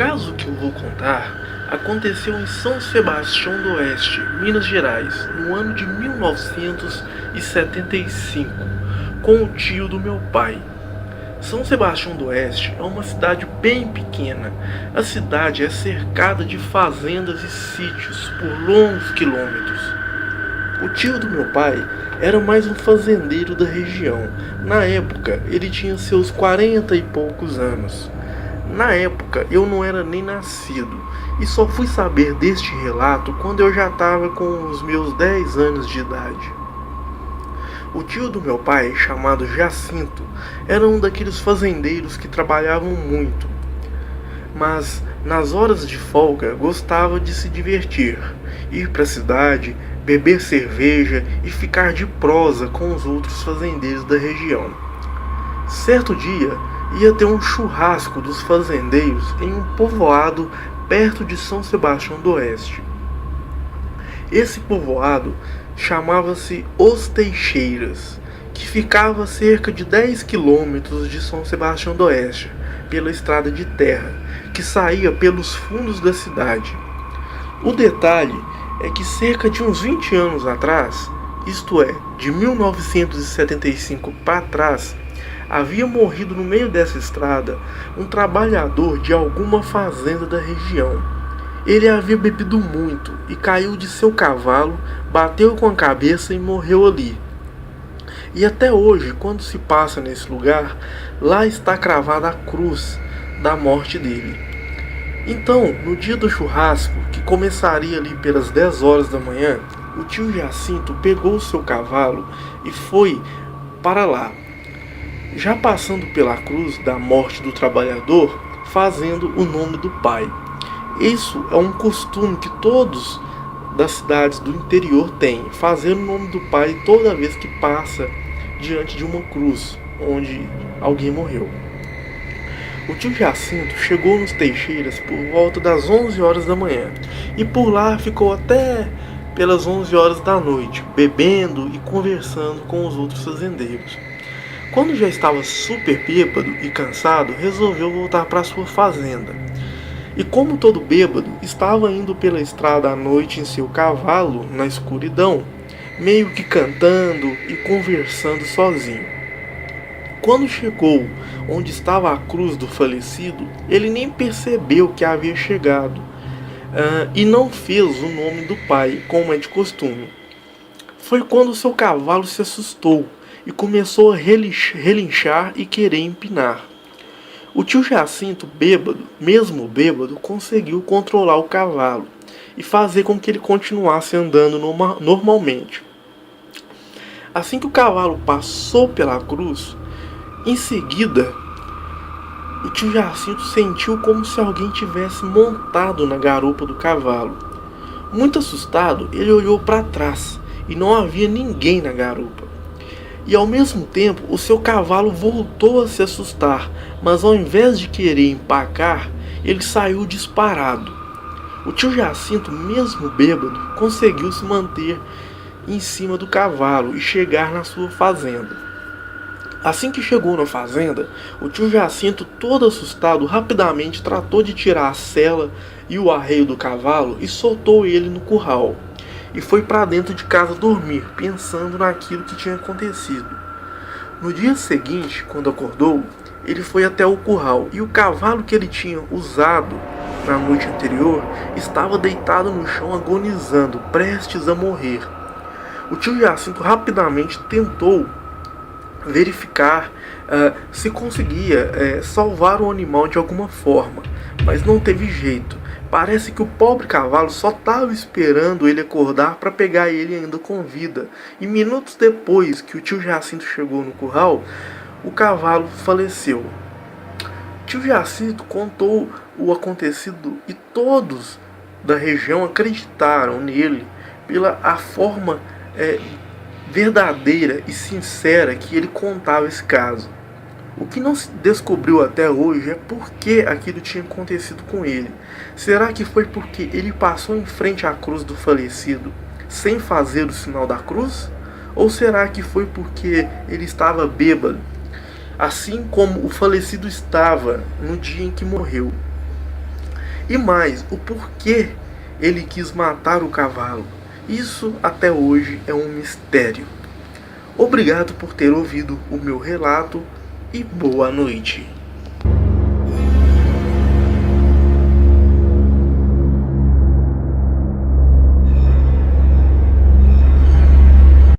caso que eu vou contar aconteceu em São Sebastião do Oeste, Minas Gerais, no ano de 1975, com o tio do meu pai. São Sebastião do Oeste é uma cidade bem pequena. A cidade é cercada de fazendas e sítios por longos quilômetros. O tio do meu pai era mais um fazendeiro da região. Na época, ele tinha seus 40 e poucos anos. Na época, eu não era nem nascido e só fui saber deste relato quando eu já estava com os meus 10 anos de idade. O tio do meu pai, chamado Jacinto, era um daqueles fazendeiros que trabalhavam muito, mas nas horas de folga gostava de se divertir, ir para a cidade, beber cerveja e ficar de prosa com os outros fazendeiros da região. Certo dia, ia ter um churrasco dos fazendeiros em um povoado perto de São Sebastião do Oeste. Esse povoado chamava-se Os Teixeiras, que ficava a cerca de 10 quilômetros de São Sebastião do Oeste, pela estrada de terra, que saía pelos fundos da cidade. O detalhe é que cerca de uns 20 anos atrás, isto é, de 1975 para trás, havia morrido no meio dessa estrada um trabalhador de alguma fazenda da região. Ele havia bebido muito e caiu de seu cavalo, bateu com a cabeça e morreu ali. E até hoje, quando se passa nesse lugar, lá está cravada a cruz da morte dele. Então, no dia do churrasco, que começaria ali pelas 10 horas da manhã, o tio Jacinto pegou o seu cavalo e foi para lá, já passando pela cruz da morte do trabalhador, fazendo o nome do pai. Isso é um costume que todos das cidades do interior têm, fazer o nome do pai toda vez que passa diante de uma cruz onde alguém morreu. O tio Jacinto chegou nos Teixeiras por volta das 11 horas da manhã e por lá ficou até pelas 11 horas da noite, bebendo e conversando com os outros fazendeiros. Quando já estava super bêbado e cansado, resolveu voltar para sua fazenda. E como todo bêbado, estava indo pela estrada à noite em seu cavalo, na escuridão, meio que cantando e conversando sozinho. Quando chegou onde estava a cruz do falecido, ele nem percebeu que havia chegado, e não fez o nome do pai, como é de costume. Foi quando seu cavalo se assustou e começou a relinchar e querer empinar. O tio Jacinto, mesmo bêbado, conseguiu controlar o cavalo e fazer com que ele continuasse andando normalmente. Assim que o cavalo passou pela cruz, em seguida, o tio Jacinto sentiu como se alguém tivesse montado na garupa do cavalo. Muito assustado, ele olhou para trás e não havia ninguém na garupa. E ao mesmo tempo, o seu cavalo voltou a se assustar, mas ao invés de querer empacar, ele saiu disparado. O tio Jacinto, mesmo bêbado, conseguiu se manter em cima do cavalo e chegar na sua fazenda. Assim que chegou na fazenda, o tio Jacinto, todo assustado, rapidamente tratou de tirar a sela e o arreio do cavalo e soltou ele no curral. E foi para dentro de casa dormir, pensando naquilo que tinha acontecido. No dia seguinte, quando acordou, ele foi até o curral e o cavalo que ele tinha usado na noite anterior estava deitado no chão agonizando, prestes a morrer. O tio Jacinto rapidamente tentou verificar se conseguia salvar o animal de alguma forma, mas não teve jeito. Parece que o pobre cavalo só estava esperando ele acordar para pegar ele ainda com vida. E minutos depois que o tio Jacinto chegou no curral, o cavalo faleceu. O tio Jacinto contou o acontecido e todos da região acreditaram nele pela a forma verdadeira e sincera que ele contava esse caso. O que não se descobriu até hoje é por que aquilo tinha acontecido com ele. Será que foi porque ele passou em frente à cruz do falecido sem fazer o sinal da cruz? Ou será que foi porque ele estava bêbado, assim como o falecido estava no dia em que morreu? E mais, o porquê ele quis matar o cavalo. Isso até hoje é um mistério. Obrigado por ter ouvido o meu relato e boa noite.